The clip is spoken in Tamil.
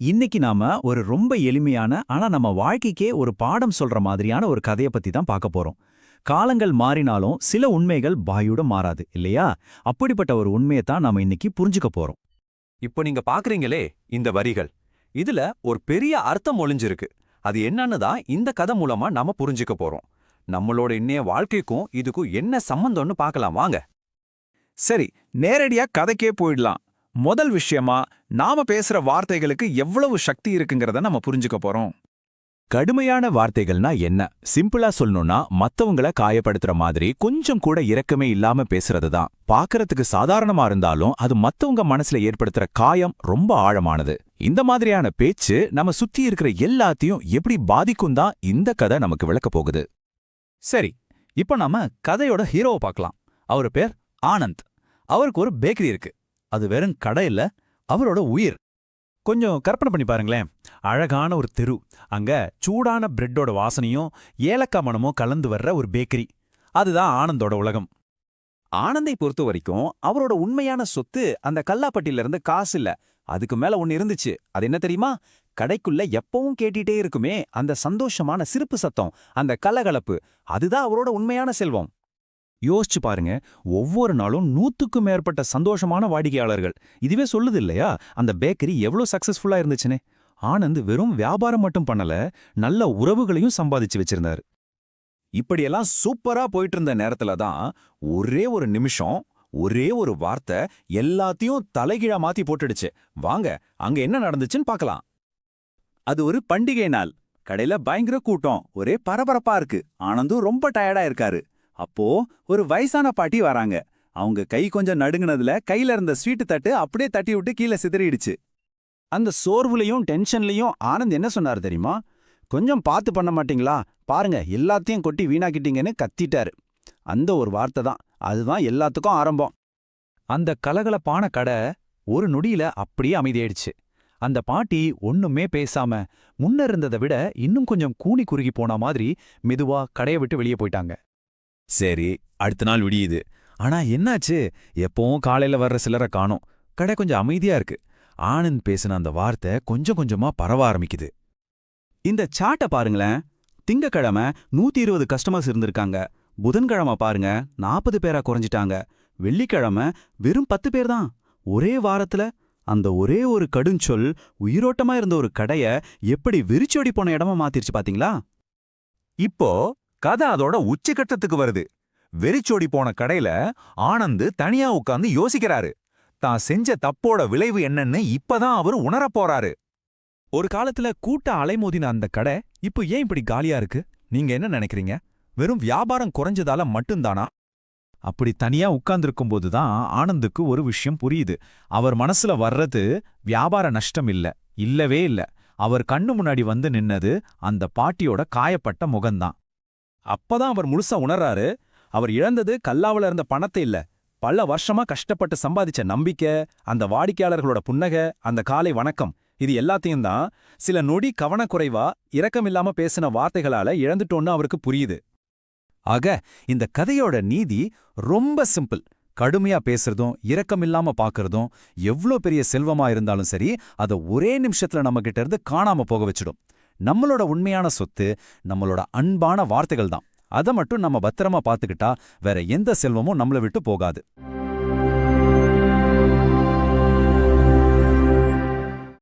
இன்னைக்கு நாம ஒரு ரொம்ப எளிமையான ஆனா நம்ம வாழ்க்கைக்கே ஒரு பாடம் சொல்ற மாதிரியான ஒரு கதையை பத்தி தான் பார்க்க போறோம். காலங்கள் மாறினாலும் சில உண்மைகள் பாயோட மாறாது இல்லையா? அப்படிப்பட்ட ஒரு உண்மையை தான் நாம இன்னைக்கு புரிஞ்சுக்க போறோம். இப்போ நீங்க பாக்குறீங்களே இந்த வரிகள், இதுல ஒரு பெரிய அர்த்தம் ஒளிஞ்சிருக்கு. அது என்னன்னு தான் இந்த கதை மூலமா நாம புரிஞ்சுக்க போறோம். நம்மளோட இன்னைய வாழ்க்கைக்கும் இதுக்கும் என்ன சம்பந்தம்னு பார்க்கலாம் வாங்க. சரி, நேரடியா கதைக்கே போயிடலாம். முதல் விஷயமா, நாம பேசுற வார்த்தைகளுக்கு எவ்வளவு சக்தி இருக்குங்கிறத நம்ம புரிஞ்சுக்க போறோம். கடுமையான வார்த்தைகள்னா என்ன? சிம்பிளா சொல்லணும்னா மத்தவங்கள காயப்படுத்துற மாதிரி கொஞ்சம் கூட இரக்கமே இல்லாம பேசுறது தான். பாக்கறதுக்கு சாதாரணமா இருந்தாலும் அது மத்தவங்க மனசுல ஏற்படுத்துற காயம் ரொம்ப ஆழமானது. இந்த மாதிரியான பேச்சு நம்ம சுத்தி இருக்கிற எல்லாத்தையும் எப்படி பாதிக்கும் தான் இந்த கதை நமக்கு விளக்க போகுது. சரி, இப்போ நாம கதையோட ஹீரோவை பார்க்கலாம். அவரு பேர் ஆனந்த். அவருக்கு ஒரு பேக்கரி இருக்கு. அது வெறும் கடை இல்ல, அவரோட உயிர். கொஞ்சம் கற்பனை பண்ணி பாருங்களேன். அழகான ஒரு தெரு, அங்க சூடான பிரெட்டோட வாசனையும் ஏலக்காய் மணமும் கலந்து வர்ற ஒரு பேக்கரி. அதுதான் ஆனந்தோட உலகம். ஆனந்தை பொறுத்த வரைக்கும் அவரோட உண்மையான சொத்து அந்த கல்லாப்பட்டியில இருந்து காசு இல்ல, அதுக்கு மேல ஒன்னு இருந்துச்சு. அது என்ன தெரியுமா? கடைக்குள்ள எப்பவும் கேட்டுட்டே இருக்குமே அந்த சந்தோஷமான சிரிப்பு சத்தம், அந்த கலகலப்பு. அதுதான் அவரோட உண்மையான செல்வம். யோசிச்சு பாருங்க, ஒவ்வொரு நாளும் 100க்கும் மேற்பட்ட சந்தோஷமான வாடிக்கையாளர்கள். இதுவே சொல்லுது இல்லையா அந்த பேக்கரி எவ்வளவு சக்சஸ்ஃபுல்லா இருந்துச்சுன்னு. ஆனந்த் வெறும் வியாபாரம் மட்டும் பண்ணல, நல்ல உறவுகளையும் சம்பாதிச்சு வச்சிருந்தாரு. இப்படியெல்லாம் சூப்பரா போயிட்டு இருந்த நேரத்துல தான் ஒரே ஒரு நிமிஷம், ஒரே ஒரு வார்த்தை எல்லாத்தையும் தலைகீழா மாத்தி போட்டுடுச்சு. வாங்க அங்க என்ன நடந்துச்சுன்னு பார்க்கலாம். அது ஒரு பண்டிகை நாள். கடையில பயங்கர கூட்டம், ஒரே பரபரப்பா இருக்கு. ஆனந்தும் ரொம்ப டயர்டா இருக்காரு. அப்போ ஒரு வயசான பாட்டி வராங்க. அவங்க கை கொஞ்சம் நடுங்குனதுல கையில இருந்த ஸ்வீட்டு தட்டு அப்படியே தட்டி விட்டு கீழே சிதறிடுச்சு. அந்த சோர்வுலையும் டென்ஷன்லையும் ஆனந்த் என்ன சொன்னாரு தெரியுமா? கொஞ்சம் பார்த்து பண்ண மாட்டீங்களா, பாருங்க எல்லாத்தையும் கொட்டி வீணாக்கிட்டீங்கன்னு கத்திட்டாரு. அந்த ஒரு வார்த்தை தான், அதுதான் எல்லாத்துக்கும் ஆரம்பம். அந்த கலகலப்பான கடை ஒரு நொடியில அப்படியே அமைதியாயிடுச்சு. அந்த பாட்டி ஒண்ணுமே பேசாம முன்ன இருந்ததை விட இன்னும் கொஞ்சம் கூனி குறுகி போன மாதிரி மெதுவா கடையை விட்டு வெளியே போயிட்டாங்க. சரி, அடுத்த நாள் விடியுது. ஆனா என்னாச்சு? எப்பவும் காலையில வர்ற சிலரை காணோம். கடை கொஞ்சம் அமைதியா இருக்கு. ஆனந்த் பேசின அந்த வார்த்தை கொஞ்சம் கொஞ்சமா பரவ ஆரம்பிக்குது. இந்த சாட்டை பாருங்களேன். திங்கக்கிழமை 120 கஸ்டமர்ஸ் இருந்திருக்காங்க. புதன்கிழமை பாருங்க 40 பேரா குறைஞ்சிட்டாங்க. வெள்ளிக்கிழமை வெறும் 10 பேர் தான். ஒரே வாரத்துல அந்த ஒரே ஒரு கடுஞ்சொல் உயிரோட்டமா இருந்த ஒரு கடைய எப்படி விரிச்சோடி போன இடமா மாத்திருச்சு பாத்தீங்களா? இப்போ கதை அதோட உச்சகட்டத்துக்கு வருது. வெறிச்சோடி போன கடையில ஆனந்த் தனியா உட்கார்ந்து யோசிக்கிறாரு. தான் செஞ்ச தப்போட விளைவு என்னன்னு இப்பதான் அவரு உணரப் போறாரு. ஒரு காலத்துல கூட்ட அலைமோதின அந்த கடை இப்போ ஏன் இப்படி காலியா இருக்கு? நீங்க என்ன நினைக்கிறீங்க? வெறும் வியாபாரம் குறைஞ்சதால மட்டும்தானா? அப்படி தனியா உட்கார்ந்திருக்கும்போது தான் ஆனந்துக்கு ஒரு விஷயம் புரியுது. அவர் மனசுல வர்றது வியாபார நஷ்டம் இல்லவே இல்ல. அவர் கண்ணு முன்னாடி வந்து நின்னது அந்த பாட்டியோட காயப்பட்ட முகம்தான். அப்பதான் அவர் முழுசா உணர்றாரு. அவர் இழந்தது கல்லாவுல இருந்த பணத்தை இல்ல, பல வருஷமா கஷ்டப்பட்டு சம்பாதிச்ச நம்பிக்கை, அந்த வாடிக்கையாளர்களோட புன்னகை, அந்த காலை வணக்கம். இது எல்லாத்தையும் தான் சில நொடி கவனக்குறைவா இரக்கமில்லாம பேசின வார்த்தைகளால இழந்துட்டோன்னு அவருக்கு புரியுது. ஆக இந்த கதையோட நீதி ரொம்ப சிம்பிள். கடுமையா பேசுறதும் இரக்கமில்லாம பாக்குறதும் எவ்ளோ பெரிய செல்வமா இருந்தாலும் சரி, அதை ஒரே நிமிஷத்துல நம்ம கிட்ட இருந்து காணாம போக வச்சிடும். நம்மளோட உண்மையான சொத்து நம்மளோட அன்பான வார்த்தைகள் தான். அதை மட்டும் நம்ம பத்திரமா பார்த்துக்கிட்டா வேற எந்த செல்வமும் நம்மளை விட்டு போகாது.